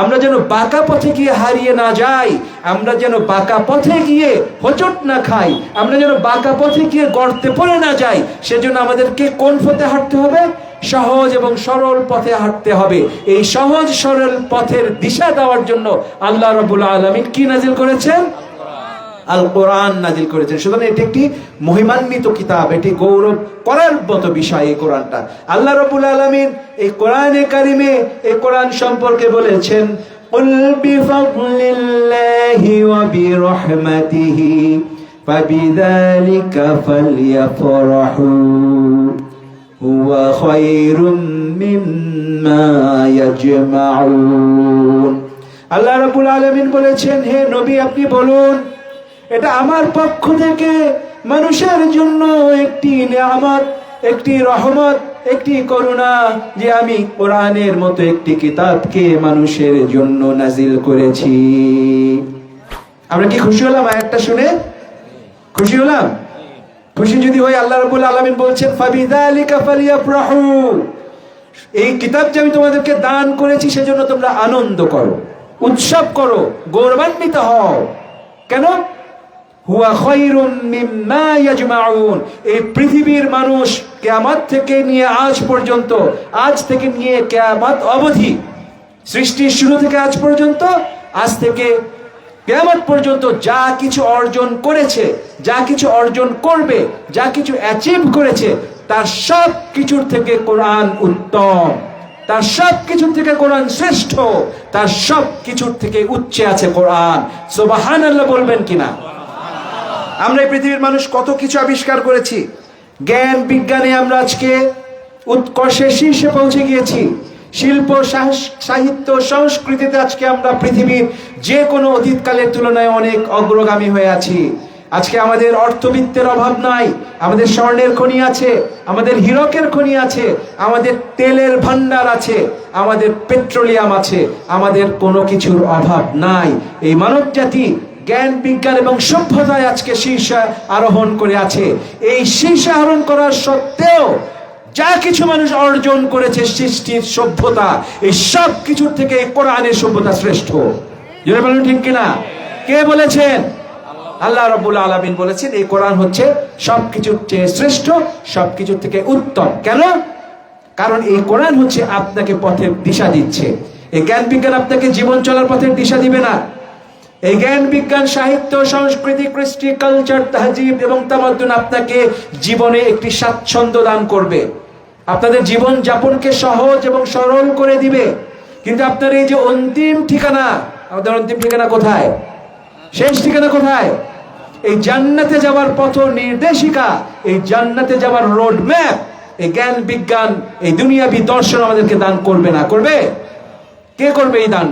আমরা যেন বাঁকা পথে গিয়ে হারিয়ে না যাই, আমরা যেন বাঁকা পথে গিয়ে হোঁচট না খাই, আমরা যেন বাঁকা পথে গিয়ে গর্তে পড়ে না যাই। সেজন্য আমাদেরকে কোন পথে হাঁটতে হবে? সহজ এবং সরল পথে হাঁটতে হবে। এই সহজ সরল পথের দিশা দেওয়ার জন্য আল্লাহ রাব্বুল আলামিন কি নাজিল করেছেন? আল কোরআন নাজিল করেছেন। সুতরাং এটি একটি মহিমান্বিত কিতাব, এটি গৌরব করার মতো বিষয়। এই কোরআনটা আল্লাহ রাব্বুল আলামিন এই কোরআনে কারিমে এই কোরআন সম্পর্কে বলেছেন, কুল বিফাদলিল্লাহি ওয়া বিরহমাতিহি ফাবিযালিকা ফালইফরাহু হুয়া খায়রুম মিম্মা ইয়াজমাউন। আল্লাহ রাব্বুল আলামিন বলেছেন, হে নবী আপনি বলুন, এটা আমার পক্ষ থেকে মানুষের জন্য একটি নিয়ামত, একটি রহমত, একটি করুণা যে আমি কোরআনের মতো একটি কিতাবকে মানুষের জন্য নাজিল করেছি। আমরা কি খুশি হলাম আয়াতটা শুনে? খুশি হলাম? খুশি যদি হই, আল্লাহ রাব্বুল আলামিন বলছেন ফাবিযালিকা ফালইফরাহু, এই কিতাব যে আমি তোমাদেরকে দান করেছি সেজন্য তোমরা আনন্দ করো, উৎসব করো, গৌরবান্বিত হও। কেন? হুয়া খায়রুম মিম্মা ইয়াজমাউন, এই পৃথিবীর মানুষ কিয়ামত থেকে নিয়ে আজ পর্যন্ত, আজ থেকে নিয়ে কিয়ামত অবধি, সৃষ্টির শুরু থেকে আজ পর্যন্ত, আজ থেকে কিয়ামত পর্যন্ত যা কিছু অর্জন করেছে, যা কিছু অর্জন করবে, যা কিছু অ্যাচিভ করেছে, তার সব কিছুর থেকে কোরআন উত্তম, তার সব কিছুর থেকে কোরআন শ্রেষ্ঠ, তার সব কিছুর থেকে উচ্চে আছে কোরআন। সুবহানাল্লাহ বলবেন কিনা? আমরা এই পৃথিবীর মানুষ কত কিছু আবিষ্কার করেছি, জ্ঞান বিজ্ঞানে আমরা আজকে উৎকর্ষের শীর্ষে পৌঁছে গিয়েছি। শিল্প সাহিত্য সংস্কৃতিতে আজকে আমরা পৃথিবীর যে কোনো অতীতকালের তুলনায় অনেক অগ্রগামী হয়ে আছি। আজকে আমাদের অর্থবিত্তের অভাব নাই, আমাদের স্বর্ণের খনি আছে, আমাদের হীরকের খনি আছে, আমাদের তেলের ভান্ডার আছে, আমাদের পেট্রোলিয়াম আছে, আমাদের কোনো কিছুর অভাব নাই। এই মানব জাতি জ্ঞান বিজ্ঞান এবং সভ্যতায় আজকে শীর্ষে আরোহণ করে আছে। এই শীর্ষে আরোহণ করার সত্ত্বেও যা কিছু মানুষ অর্জন করেছে সৃষ্টির সভ্যতা, এই সব কিছুর থেকে কোরআনের সভ্যতা শ্রেষ্ঠ। জোরে বলুন ঠিক কিনা? কে বলেছেন? আল্লাহ রাব্বুল আলামিন বলেছেন এই কোরআন হচ্ছে সবকিছুর চেয়ে শ্রেষ্ঠ, সবকিছুর থেকে উত্তম। কেন? কারণ এই কোরআন হচ্ছে আপনাকে পথের দিশা দিচ্ছে। এই জ্ঞান বিজ্ঞান আপনাকে জীবন চলার পথের দিশা দিবে না। এই জ্ঞান বিজ্ঞান সাহিত্য সংস্কৃতি কৃষ্টি কালচার তাহজিব এবং তামাদ্দুন আপনাকে জীবনে একটি স্বাচ্ছন্দ্য দান করবে, আপনাদের জীবন যাপনকে সহজ এবং সরল করে দিবে। কিন্তু আপনার এই যে অন্তিম ঠিকানা, আমাদের অন্তিম ঠিকানা কোথায়? শেষ ঠিকানা কোথায়? এই জান্নাতে যাওয়ার পথ নির্দেশিকা, এই জান্নাতে যাওয়ার রোড ম্যাপ এই জ্ঞান বিজ্ঞান, এই দুনিয়াবি দর্শন আমাদেরকে দান করবে না। করবে? কে করবে এই দান?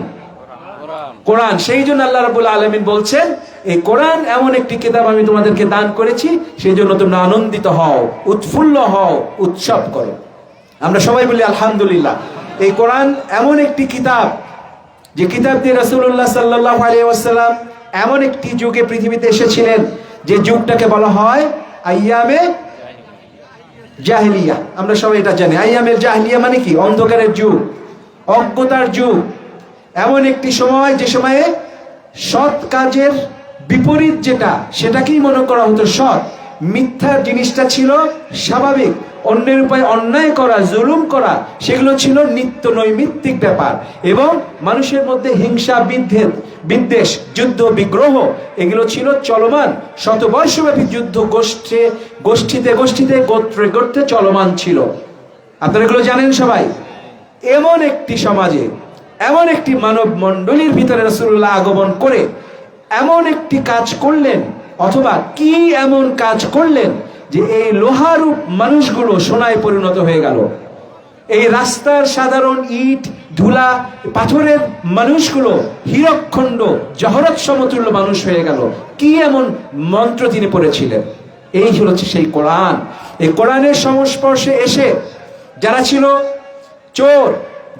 কোরআন। সেই জন্য আল্লাহ রাব্বুল আলামিন বলছেন এই কোরআন এমন একটি কিতাব আমি তোমাদেরকে দান করেছি, সেই জন্য তোমরা আনন্দিত হও, উৎফুল্ল হও, উৎসব করো। আমরা সবাই বলি আলহামদুলিল্লাহ। এই কোরআন এমন একটি কিতাব যে কিতাব দিয়ে রাসূলুল্লাহ সাল্লাল্লাহু আলাইহি ওয়াসাল্লাম এমন একটি যুগে পৃথিবীতে এসেছিলেন যে যুগটাকে বলা হয় আইয়ামে জাহেলিয়া। আমরা সবাই এটা জানি। আইয়ামে জাহেলিয়া মানে কি? অন্ধকারের যুগ, অজ্ঞতার যুগ। এমন একটি সময় যে সময়ে সৎ কাজের বিপরীত যেটা, সেটাকেই মনে করা হতো সৎ। মিথ্যার জিনিসটা ছিল স্বাভাবিক, অন্যের উপরে অন্যায় করা, জুলুম করা, সেগুলো ছিল নিত্য নৈমিত্তিক ব্যাপার। এবং মানুষের মধ্যে হিংসা, বিদ্বেষ, যুদ্ধ, বিগ্রহ, এগুলো ছিল চলমান। শতবর্ষব্যাপী যুদ্ধ গোষ্ঠীতে গোত্রে গোত্রে চলমান ছিল। আপনারা এগুলো জানেন সবাই। এমন একটি সমাজে, এমন একটি মানব মণ্ডলীর ভিতরে রাসূলুল্লাহ আগমন করে এমন একটি কাজ করলেন, অথবা কি এমন কাজ করলেন যে এই লোহারূপ মানুষগুলো সোনায় পরিণত হয়ে গেল। এই রাস্তার সাধারণ ইট, ধুলা, পাথরের মানুষগুলো হীরকখণ্ড, জহরত সমতুল্য মানুষ হয়ে গেল। কি এমন মন্ত্র তিনি পড়েছিলেন? এই হচ্ছে সেই কোরআন। এই কোরআনের সংস্পর্শে এসে যারা ছিল চোর,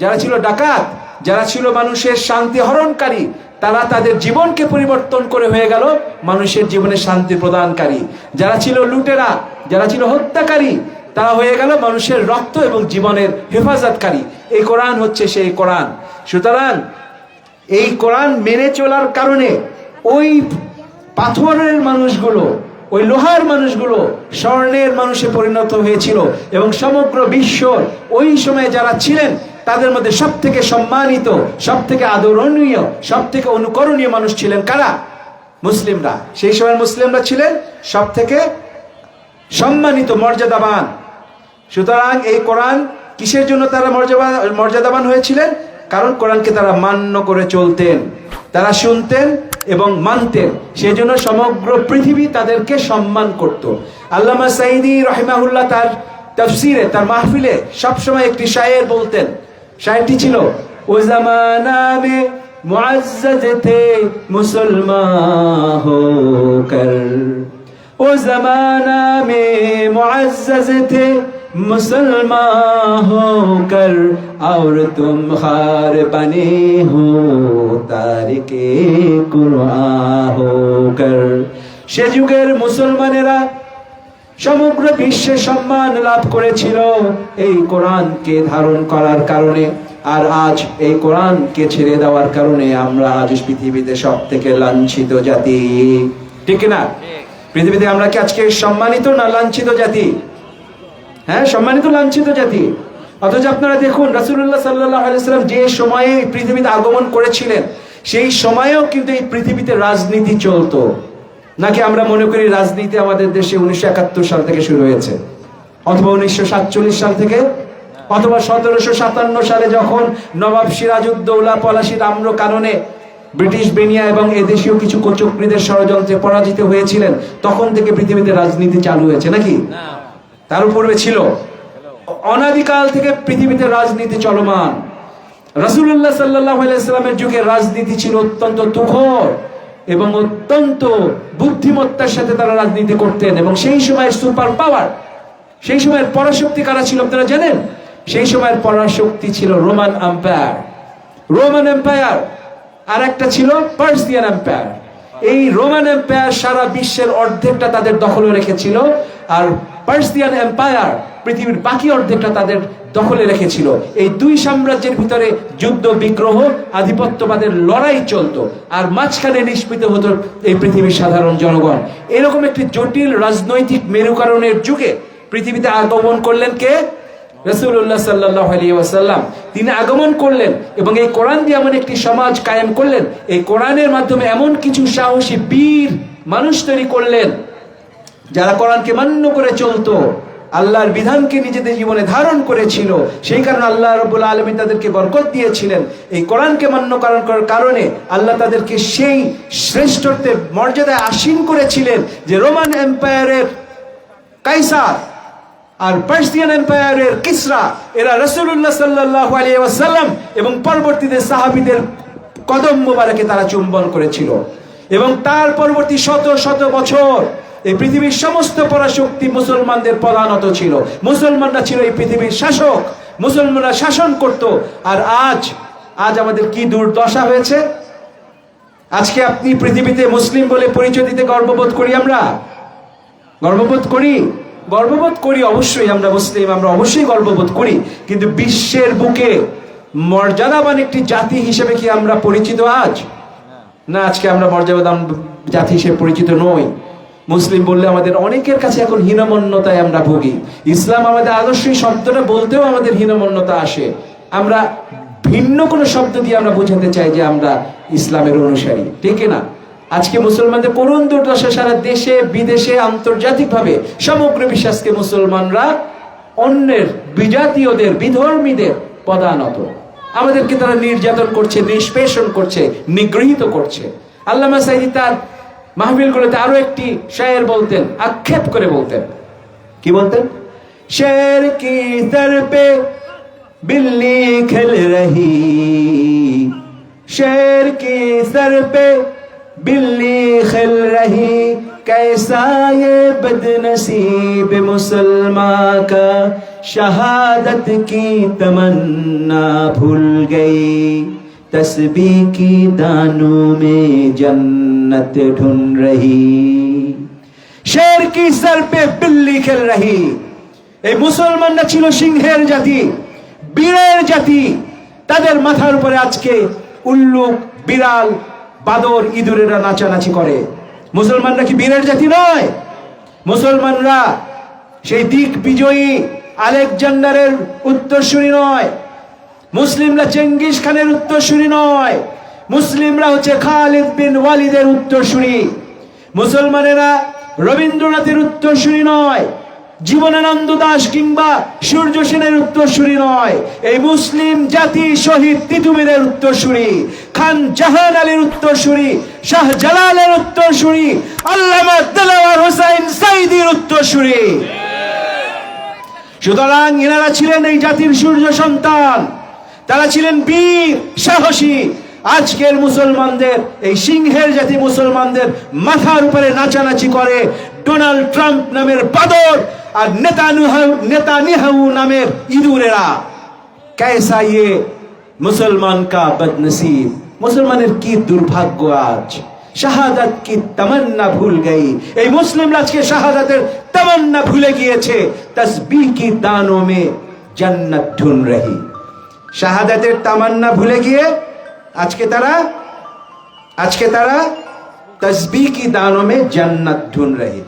যারা ছিল ডাকাত, যারা ছিল মানুষের শান্তি হরণকারী, তারা তাদের জীবনকে পরিবর্তন করে হয়ে গেল মানুষের জীবনে শান্তি প্রদানকারী। যারা ছিল লুটেরা, যারা ছিল হত্যাকারী, তারা হয়ে গেল মানুষের রক্ত এবং জীবনের হেফাজতকারী। এই কোরআন হচ্ছে সেই কোরআন। সুতরাং এই কোরআন মেনে চলার কারণে ওই পাথরের মানুষগুলো, ওই লোহার মানুষগুলো স্বর্ণের মানুষে পরিণত হয়েছিল। এবং সমগ্র বিশ্ব ওই সময়ে যারা ছিলেন তাদের মধ্যে সব থেকে সম্মানিত, সব থেকে আদরণীয়, সব থেকে অনুকরণীয় মানুষ ছিলেন কারা? মুসলিমরা। সেই সময় মুসলিমরা ছিলেন সব থেকে সম্মানিত, মর্যাদাবান। সুতরাং এই কোরআন কিসের জন্য তারা মর্যাদাবান হয়েছিলেন? কারণ কোরআনকে তারা মান্য করে চলতেন, তারা শুনতেন এবং মানতেন। সেই জন্য সমগ্র পৃথিবী তাদেরকে সম্মান করত। আল্লামা সাঈদী রাহিমাহুল্লাহ তার তাফসিরে, তার মাহফিলে সবসময় একটি শায়ের বলতেন। শায়েরটি ছিল, ও জামানা মে মুআজ্জাজ থে মুসলমান হোকর, ও জামানা মে মুআজ্জাজ থে मुसलमान होकर और तुम खार बने हो तारिके कुरान होकर। সে যুগের মুসলমানেরা সমগ্র বিশ্বে সম্মান লাভ করেছিল এই কোরআনকে ধারণ করার কারণে। আর আজ এই কোরআনকে ছেড়ে দেওয়ার কারণে আমরা আজ পৃথিবীতে সব থেকে লাঞ্ছিত জাতি, ঠিক না? পৃথিবীতে আমরা কি আজকে সম্মানিত না লাঞ্ছিত জাতি? হ্যাঁ, সম্মানিত লাঞ্ছিত জাতি। অথচ আপনারা দেখুন রাসূলুল্লাহ সাল্লাল্লাহু আলাইহি ওয়াসাল্লাম যে সময়ে পৃথিবীতে আগমন করেছিলেন সেই সময়েও কিন্তু এই পৃথিবীতে রাজনীতি চলতো। নাকি আমরা মনে করি রাজনীতি আমাদের দেশে 1971 সাল থেকে শুরু হয়েছে, অথবা 1947 সাল থেকে, অথবা 1757 সালে যখন নবাব সিরাজউদ্দৌলা পলাশীর আম্র কারণে ব্রিটিশ বেনিয়া এবং এদেশীয় কিছু কুচক্রীদের ষড়যন্ত্রে পরাজিত হয়েছিলেন, তখন থেকে পৃথিবীতে রাজনীতি চালু হয়েছে নাকি? তার পূর্বে ছিল। অনাদিকাল থেকে পৃথিবীতে রাজনীতি চলমান। রাসূলুল্লাহ সাল্লাল্লাহু আলাইহি ওয়াসাল্লামের যুগে রাজনীতি ছিল অত্যন্ত তুখর এবং অত্যন্ত বুদ্ধিমত্তার সাথে তারা রাজনীতি করতেন। এবং সেই সময়ের সুপার পাওয়ার, সেই সময়ের পরাশক্তি কারা ছিল আপনারা জানেন? সেই সময়ের পরাশক্তি ছিল রোমান এম্পায়ার। রোমান এম্পায়ার আর একটা ছিল পার্সিয়ান এম্পায়ার। এই রোমান এম্পায়ার সারা বিশ্বের অর্ধেকটা তাদের দখলে রেখেছিল, আর পার্সিয়ান এম্পায়ার পৃথিবীর বাকি অর্ধেকটা তাদের দখলে রেখেছিল। এই দুই সাম্রাজ্যের ভিতরে যুদ্ধ, বিগ্রহ, আধিপত্যবাদের লড়াই চলতো, আর মাঝখানে নিষ্পৃত হতো এই পৃথিবীর সাধারণ জনগণ। এরকম একটি জটিল রাজনৈতিক মেরুকরণের যুগে পৃথিবীতে আগমন করলেন কে? রাসূলুল্লাহ সাল্লাল্লাহু আলাইহি ওয়াসাল্লাম। তিনি আগমন করলেন এবং এই কোরআন দিয়ে এমন একটি সমাজ কায়েম করলেন, এই কোরআনের মাধ্যমে এমন কিছু সাহসী বীর মানুষ তৈরি করলেন যারা কোরআনকে মান্য করে চলতো, আল্লাহর বিধানকে নিজেদের জীবনে ধারণ করেছিল। সেই কারণে আল্লাহ রাব্বুল আলামিন তাদেরকে বরকত দিয়েছিলেন। এই কোরআনকে মান্য করার কারণে আল্লাহ তাদেরকে সেই শ্রেষ্ঠত্বের মর্যাদায় আসীন করেছিলেন যে রোমান এম্পায়ারের কাইসার আর পার্সিয়ান এম্পায়ারের কিসরা, এরা রাসূলুল্লাহ সাল্লাল্লাহু আলাইহি ওয়াসাল্লাম এবং পরবর্তীতে সাহাবীদের কদম মোবারকে তারা চুম্বন করেছিল। এবং তার পরবর্তী শত শত বছর এই পৃথিবীর সমস্ত পরাশক্তি মুসলমানদের প্রধানত ছিল। মুসলমানরা ছিল এই পৃথিবীর শাসক, মুসলমানরা শাসন করত। আর আজ আমাদের কি দুর্দশা হয়েছে। আজকে আপনি পৃথিবীতে মুসলিম বলে পরিচয় দিতে গর্ববোধ করি, আমরা গর্ববোধ করি অবশ্যই। আমরা মুসলিম, আমরা অবশ্যই গর্ববোধ করি। কিন্তু বিশ্বের বুকে মর্যাদাবান একটি জাতি হিসেবে কি আমরা পরিচিত আজ? না, আজকে আমরা মর্যাদাবান জাতি হিসেবে পরিচিত নই। মুসলিম বললে আমাদের অনেকের কাছে এখন হীনমন্যতায় আমরা ভুগি। ইসলাম আমাদের আদর্শ শব্দটা বলতেও আমাদের হীনমন্যতা আসে। আমরা ভিন্ন কোনো শব্দ দিয়ে আমরা বোঝাতে চাই যে আমরা ইসলামের অনুসারী, ঠিক না? আজকে মুসলমানদের করুণ দুর্দশা, সারা দেশে বিদেশে আন্তর্জাতিকভাবে সমগ্র বিশ্বে মুসলমানরা অন্যের বিজাতীয়দের, বিধর্মীদের পদানত। আমাদেরকে তারা নির্যাতন করছে, নিষ্পেষণ করছে, নিগৃহীত করছে। আল্লামা সাঈদী তার মাহফিলগুলোতে আরো একটি শায়ের বলতেন, আক্ষেপ করে বলতেন। কি বলতেন? শের কি সর পে বিল্লি খেল রহি, শের কি সর পে बिल्ली खिल रही, कैसा ये बदनसीब मुसलमान का, शहादत की तमन्ना भूल गई, तस्बीह की दानों में जन्नत ढूंढ रही। शेर की सर पे बिल्ली खेल रही। এই মুসলমানরা ছিল সিংহের জাতি, বীরের জাতি। তাদের মাথার উপরে আজকে উল্লুক, বিড়াল, বাদর, ইঁদুরেরা নাচানাচি করে। মুসলমানরা কি বীরের জাতি নয়? মুসলমানরা সেই দিক বিজয়ী আলেকজান্ডারের উত্তরসূরি নয়। মুসলিমরা চেঙ্গিস খানের উত্তরসূরি নয়। মুসলিমরা হচ্ছে খালিদ বিন ওয়ালিদের উত্তরসূরি। মুসলমানেরা রবীন্দ্রনাথের উত্তরসূরি নয়, জীবনানন্দ দাশ কিংবা সূর্য সেনের উত্তরসূরি নয়। এই মুসলিম জাতি শহীদ তিতুমিরের উত্তরসূরি, খান জাহান আলীর উত্তরসূরি, শাহজালালের উত্তরসূরি, আল্লামা দেলাওয়ার হোসাইন সাইদির উত্তরসূরি। সুতরাং এনারা ছিলেন এই জাতির সূর্য সন্তান, তারা ছিলেন বীর সাহসী। আজকের মুসলমানদের, এই সিংহের জাতি মুসলমানদের মাথার উপরে নাচানাচি করে ডোনাল্ড ট্রাম্প নামের বাদর আর নেতানিয়াহু নামের ইঁদুরেরা। कैसा ये মুসলমান কা বদনসিব, মুসলমানের কি দুর্ভাগ্য, আজ শাহাদাত কি তামান্না ভুল গই। এই মুসলিমরা আজকে শাহাদাতের তামান্না ভুলে গিয়েছে। তসবিহ কি দানों में जन्नत ढूंढ रही, শাহাদাতের তামান্না ভুলে গিয়ে আজকে তারা তসবিহ কি দানों में जन्नत ढूंढ रही।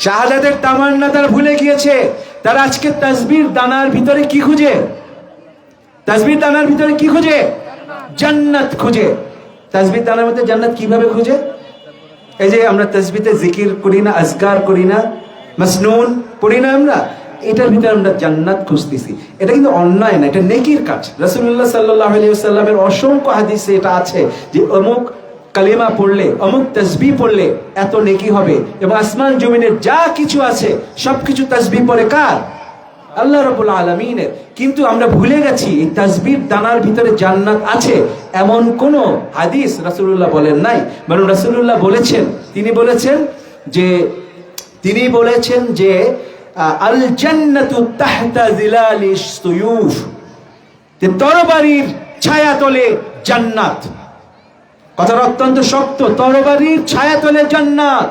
শাহাদাতের তামান্না তারা ভুলে গিয়েছে। তারা আজকে তসবির দানার ভিতরে কি খুঁজে? তসবির দানার ভিতরে কি খুঁজে? জান্নাত খুঁজে। তসবির দানার মধ্যে জান্নাত কিভাবে খুঁজে? এই যে আমরা তসবিতে জিকির করি না, আজকার করি না, মাসনুন পড়ি না, আমরা এটার ভিতরে আমরা জান্নাত খুঁজতেছি। এটা কিন্তু অন্যায় না, এটা নেকির কাজ। রাসূলুল্লাহ সাল্লাল্লাহু আলাইহি ওয়াসাল্লামের অসংখ্য হাদিসে এটা আছে যে অমুক কালিমা পড়লে, অমুক তসবিহ পড়লে এত নেকি হবে। এবং আসমান জমিনের যা কিছু আছে সবকিছু তসবিহ পড়ে কার? আল্লাহ রাব্বুল আলামিনের। কিন্তু আমরা ভুলে গেছি এই তসবিহর দানার ভিতরে জান্নাত আছে এমন কোন হাদিস রাসূলুল্লাহ বলেন নাই। বরং রাসূলুল্লাহ বলেছেন, তিনি বলেছেন যে আল জান্নাতু তাহতা জিলালিস সুয়ুফ, যে তরবারির ছায়াতলে জান্নাত। কথাটা অত্যন্ত শক্ত, তরবারির ছায়াতলে জান্নাত।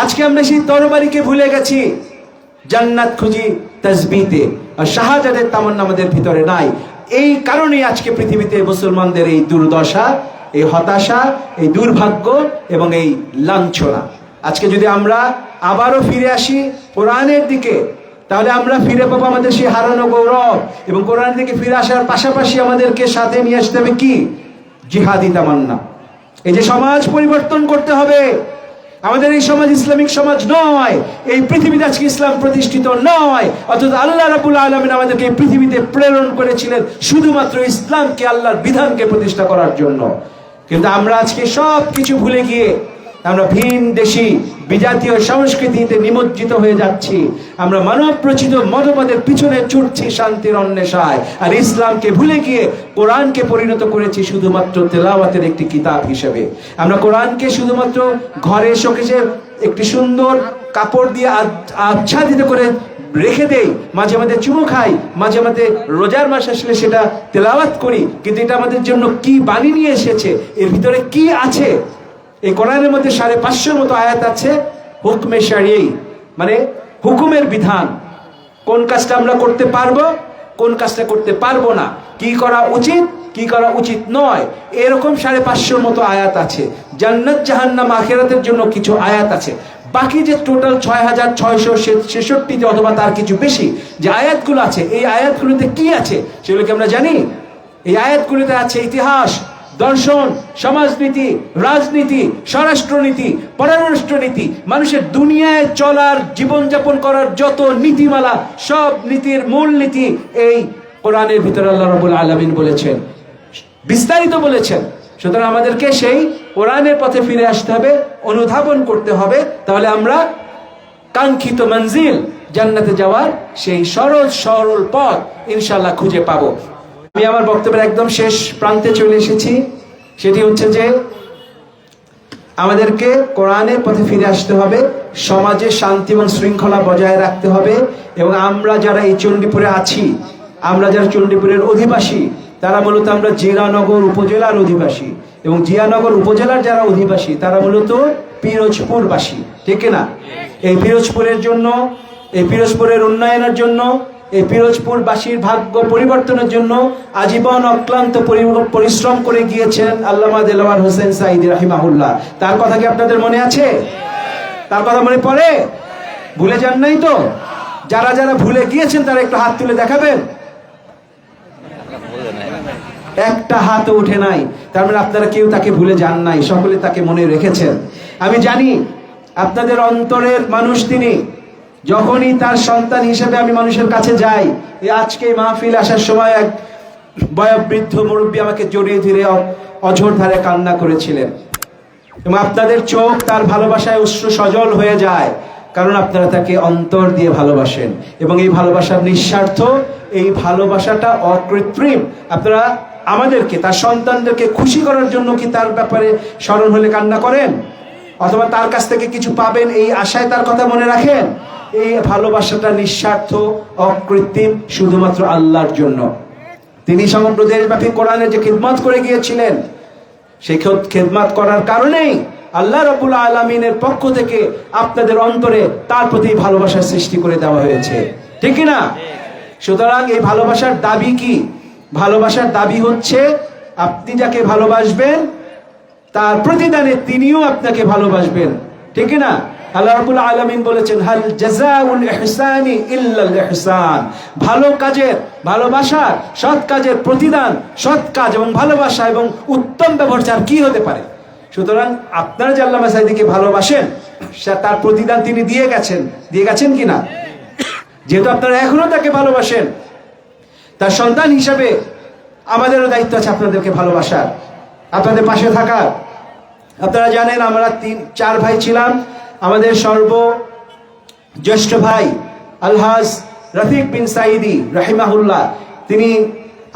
আজকে আমরা সেই তরবারিকে ভুলে গেছি, জান্নাত খুঁজি তসবিহতে, আর শাহাদাতের তামান্না আমাদের ভিতরে নাই। এই কারণেই আজকে পৃথিবীতে মুসলমানদের এই দুর্দশা, এই হতাশা, এই দুর্ভাগ্য এবং এই লাঞ্ছনা। আজকে যদি আমরা আবারও ফিরে আসি কোরআনের দিকে, তাহলে আমরা ফিরে পাবো আমাদের সেই হারানো গৌরব। এবং কোরআনের দিকে ফিরে আসার পাশাপাশি আমাদেরকে সাথে নিয়ে আসতে হবে কি? জিহাদি তামান্না। এই যে সমাজ পরিবর্তন করতে হবে, আমাদের এই সমাজ ইসলামিক সমাজ নয়, এই পৃথিবীতে আজকে ইসলাম প্রতিষ্ঠিত নয়। অথচ আল্লাহ রাব্বুল আলামিন আমাদেরকে এই পৃথিবীতে প্রেরণ করেছিলেন শুধুমাত্র ইসলামকে, আল্লাহর বিধানকে প্রতিষ্ঠা করার জন্য। কিন্তু আমরা আজকে সব কিছু ভুলে গিয়ে আমরা ভিন দেশি বিজাতীয় সংস্কৃতিতে নিমজ্জিত হয়ে যাচ্ছি। আমরা মানব রচিত মতবাদের পিছনে ছুটছি শান্তির অন্বেষায়, আর ইসলামকে ভুলে গিয়ে কোরআনকে পরিণত করেছি শুধুমাত্র তেলাওয়াতের একটি কিতাব হিসেবে। আমরা কোরআনকে শুধুমাত্র ঘরে শোকেসে একটি সুন্দর কাপড় দিয়ে আচ্ছাদিত করে রেখে দেই, মাঝে মাঝে চুমো খাই, মাঝে মাঝে রোজার মাস আসলে সেটা তেলাওয়াত করি। কিন্তু এটা আমাদের জন্য কি বাণী নিয়ে এসেছে, এর ভিতরে কি আছে? এই কোরআনের মধ্যে 550 মতো আয়াত আছে হুকমে শারঈ, মানে হুকুমের বিধান। কোন কাজটা আমরা করতে পারবো, কোন কাজটা করতে পারবো না, কি করা উচিত, কি করা উচিত নয়, এরকম 550 মতো আয়াত আছে। জান্নাত জাহান্নাম আখিরাতের জন্য কিছু আয়াত আছে। বাকি যে টোটাল 6666 অথবা তার কিছু বেশি যে আয়াতগুলো আছে, এই আয়াতগুলোতে কি আছে সেগুলোকে আমরা জানি। এই আয়াতগুলোতে আছে ইতিহাস, দর্শন, সমাজনীতি, রাজনীতি, স্বরাষ্ট্রনীতি, পররাষ্ট্রনীতি, মানুষের দুনিয়ায় চলার, জীবনযাপন করার যত নীতিমালা, সব নীতির মূল নীতি এই কোরআনের ভিতরে আল্লাহ রাব্বুল আলামিন বলেছেন, বিস্তারিত বলেছেন। সুতরাং আমাদেরকে সেই কোরআনের পথে ফিরে আসতে হবে, অনুধাবন করতে হবে। তাহলে আমরা কাঙ্ক্ষিত মঞ্জিল জান্নাতে যাওয়ার সেই সরল পথ ইনশাআল্লাহ খুঁজে পাবো। আমি আমার বক্তব্যের একদম শেষ প্রান্তে চলে এসেছি। সেটি হচ্ছে যে আমাদেরকে কোরআনের পথে ফিরে আসতে হবে, সমাজে শান্তি এবং শৃঙ্খলা বজায় রাখতে হবে। এবং আমরা যারা এই চণ্ডীপুরে আছি, আমরা যারা চণ্ডীপুরের অধিবাসী, তারা মূলত আমরা জিয়ানগর উপজেলার অধিবাসী। এবং জিয়ানগর উপজেলার যারা অধিবাসী তারা মূলত পিরোজপুরবাসী, ঠিক না? এই পিরোজপুরের জন্য, এই পিরোজপুরের উন্নয়নের জন্য এই পিরোজপুরবাসীর ভাগ্য পরিবর্তনের জন্য আজীবন অক্লান্ত পরিশ্রম করে গিয়েছেন আল্লামা দেলোয়ার হোসেন সাঈদী রাহিমাহুল্লাহ। তার কথা কি আপনাদের মনে আছে? তার কথা মনে পড়ে? ভুলে যান নাই তো? যারা যারা ভুলে গিয়েছেন তারা একটু হাত তুলে দেখাবেন। একটা হাত উঠে নাই, তার মানে আপনারা কেউ তাকে ভুলে যান নাই, সকলে তাকে মনে রেখেছেন। আমি জানি আপনাদের অন্তরের মানুষ তিনি। যখনই তার সন্তান হিসেবে আমি মানুষের কাছে যাই, আজকে মাহফিল আসার সময় এক বয়োবৃদ্ধ মুরব্বী আমাকে জড়িয়ে ধরে অঝোর ধারে কান্না করেছিলেন, এবং আপনাদের চোখ তার ভালোবাসায় অশ্রু সজল হয়ে যায়, কারণ আপনারা তাকে অন্তর দিয়ে ভালোবাসেন, এবং এই ভালোবাসার নিঃস্বার্থ, এই ভালোবাসাটা অকৃত্রিম। আপনারা আমাদেরকে, তার সন্তানদেরকে খুশি করার জন্য কি তার ব্যাপারে স্মরণ হলে কান্না করেন, অথবা তার কাছ থেকে কিছু পাবেন এই আশায় তার কথা মনে রাখেন? এই ভালোবাসাটা নিঃস্বার্থ, অকৃত্রিম, শুধুমাত্র আল্লাহর জন্য। তিনি সমগ্র দেশব্যাপী কোরআনের যে খিদমত করে গিয়েছিলেন, সেই খিদমত করার কারণেই আল্লাহ রাব্বুল আলামিনের পক্ষ থেকে আপনাদের অন্তরে তার প্রতি ভালোবাসার সৃষ্টি করে দেওয়া হয়েছে, ঠিক কি না? সুতরাং এই ভালোবাসার দাবি কি? ভালোবাসার দাবি হচ্ছে আপনি যাকে ভালোবাসবেন তার প্রতিদানে তিনিও আপনাকে ভালোবাসবেন, ঠিক কি না? আল্লাহ রাব্বুল আলামিন বলেছেন, হাল জাযাউল ইহসানি ইল্লাল ইহসান। ভালো কাজের, ভালোবাসার, সৎ কাজের প্রতিদান সৎ কাজ এবং ভালোবাসা এবং উত্তম ব্যবহার কি হতে পারে? সুতরাং আপনারা যে আল্লামা সাঈদীকে ভালোবাসেন, তার প্রতিদান তিনি দিয়ে গেছেন কিনা? যেহেতু আপনারা এখনো তাকে ভালোবাসেন, তার সন্তান হিসাবে আমাদেরও দায়িত্ব আছে আপনাদেরকে ভালোবাসার, আপনাদের পাশে থাকার। আপনারা জানেন আমরা 4 ভাই ছিলাম। আমাদের সর্বজ্যেষ্ঠ ভাই আলহাজ রফিক বিন সাঈদী রাহিমাহুল্লাহ, তিনি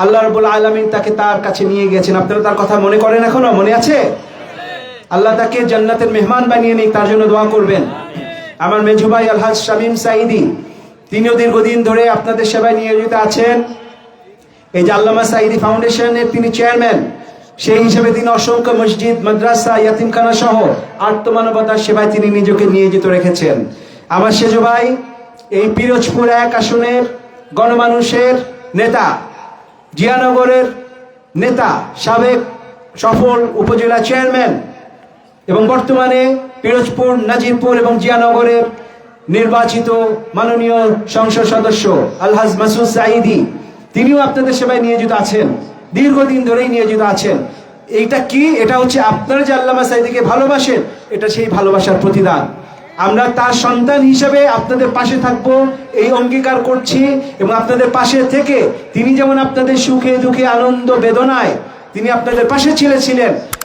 আল্লাহ রাব্বুল আলামিন তাকে তার কাছে নিয়ে গেছেন। আপনারা তার কথা মনে করেন? এখনো মনে আছে? আল্লাহ তাকে জান্নাতের মেহমান বানিয়ে নিক, তার জন্য দোয়া করবেন। আমার মেজু ভাই আলহাজ শামীম সাঈদী, তিনিও দীর্ঘদিন ধরে আপনাদের সেবায় নিয়োজিত আছেন। এই যে আল্লামা সাঈদী ফাউন্ডেশনের তিনি চেয়ারম্যান, সেই হিসেবে তিনি অসংখ্য মসজিদ, মাদ্রাসা, ইয়াতিমখানা সহ আত্মমানবতার সেবায় তিনি নিজেকে নিয়োজিত রেখেছেন। আমার সেজু ভাই এই পিরোজপুর 1 আসনের গণমানুষের নেতা, জিয়ানগরের নেতা, সাবেক সফল উপজেলা চেয়ারম্যান এবং বর্তমানে পিরোজপুর, নাজিরপুর এবং জিয়ানগরের নির্বাচিত মাননীয় সংসদ সদস্য আলহাজ মাসুদ সাঈদী, তিনিও আপনাদের সেবায় নিয়োজিত আছেন, দীর্ঘদিন ধরেই নিয়োজিত আছেন। এইটা কি? এটা হচ্ছে আপনারা যে আল্লামা সাঈদীকে ভালোবাসেন, এটা সেই ভালোবাসার প্রতিদান। আমরা তার সন্তান হিসেবে আপনাদের পাশে থাকবো এই অঙ্গীকার করছি, এবং আপনাদের পাশে থেকে তিনি যেমন আপনাদের সুখে দুঃখে আনন্দ বেদনায় তিনি আপনাদের পাশে ছিলেন,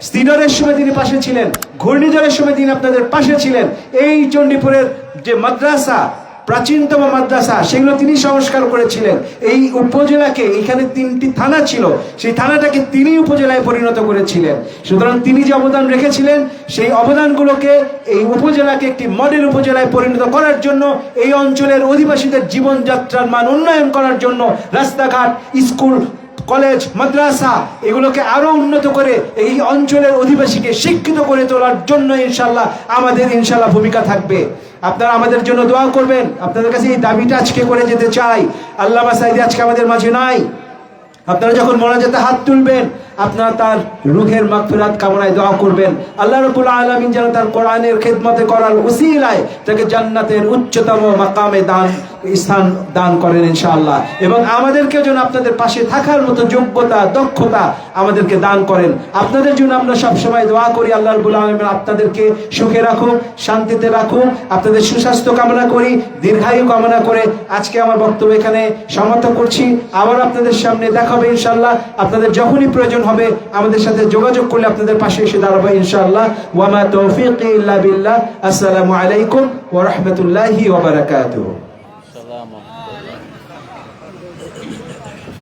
স্থিরের সময় তিনি পাশে ছিলেন, ঘূর্ণিঝড়ের সময় তিনি আপনাদের পাশে ছিলেন। এই চণ্ডীপুরের যে মাদ্রাসা, প্রাচীনতম মাদ্রাসা, সেগুলো তিনি সংস্কার করেছিলেন। এই উপজেলাকে, এখানে 3টি থানা ছিল, সেই থানাটাকে তিনি উপজেলায় পরিণত করেছিলেন। সুতরাং তিনি যে অবদান রেখেছিলেন, সেই অবদানগুলোকে, এই উপজেলাকে একটি মডেল উপজেলায় পরিণত করার জন্য, এই অঞ্চলের অধিবাসীদের জীবনযাত্রার মান উন্নয়ন করার জন্য রাস্তাঘাট, স্কুল, কলেজ, মাদ্রাসা এগুলোকে আরো উন্নত করে এই অঞ্চলের অধিবাসীকে শিক্ষিত করে তোলার জন্য ইনশাআল্লাহ আমাদের ভূমিকা থাকবে। আপনারা আমাদের জন্য দোয়া করবেন। আপনাদের কাছে এই দাবিটা আজকে করে যেতে চাই। আল্লামা সাঈদী আজকে আমাদের মাঝে নাই। আপনারা যখন মোনাজাতে হাত তুলবেন, আপনারা তার রূহের মাগফিরাত কামনায় দোয়া করবেন। আল্লাহ রাব্বুল আলামিন যেন তার কোরআনের খিদমতে করার উসিলায় তাকে জান্নাতের উচ্চতম মাকামে স্থান দান করেন ইনশাআল্লাহ, এবং আমাদেরকেও যেন আপনাদের পাশে থাকার মতো যোগ্যতা, দক্ষতা আমাদেরকে দান করেন। আপনাদের জন্য আমরা সবসময় দোয়া করি। আল্লাহ রাব্বুল আলামিন আপনাদেরকে সুখে রাখুন, শান্তিতে রাখুন, আপনাদের সুস্বাস্থ্য কামনা করি, দীর্ঘায়ু কামনা করে আজকে আমার বক্তব্য এখানে সমাপ্ত করছি। আবার আপনাদের সামনে দেখা হবে ইনশাআল্লাহ। আপনাদের যখনই প্রয়োজন হবে আমাদের সাথে যোগাযোগ করলে আপনাদের পাশে এসে দাঁড়াবো ইনশাআল্লাহ। ওয়া মা তাওফীকি ইল্লা বিল্লাহ। আসসালামু আলাইকুম ওয়া রাহমাতুল্লাহি ওয়া বারাকাতুহু।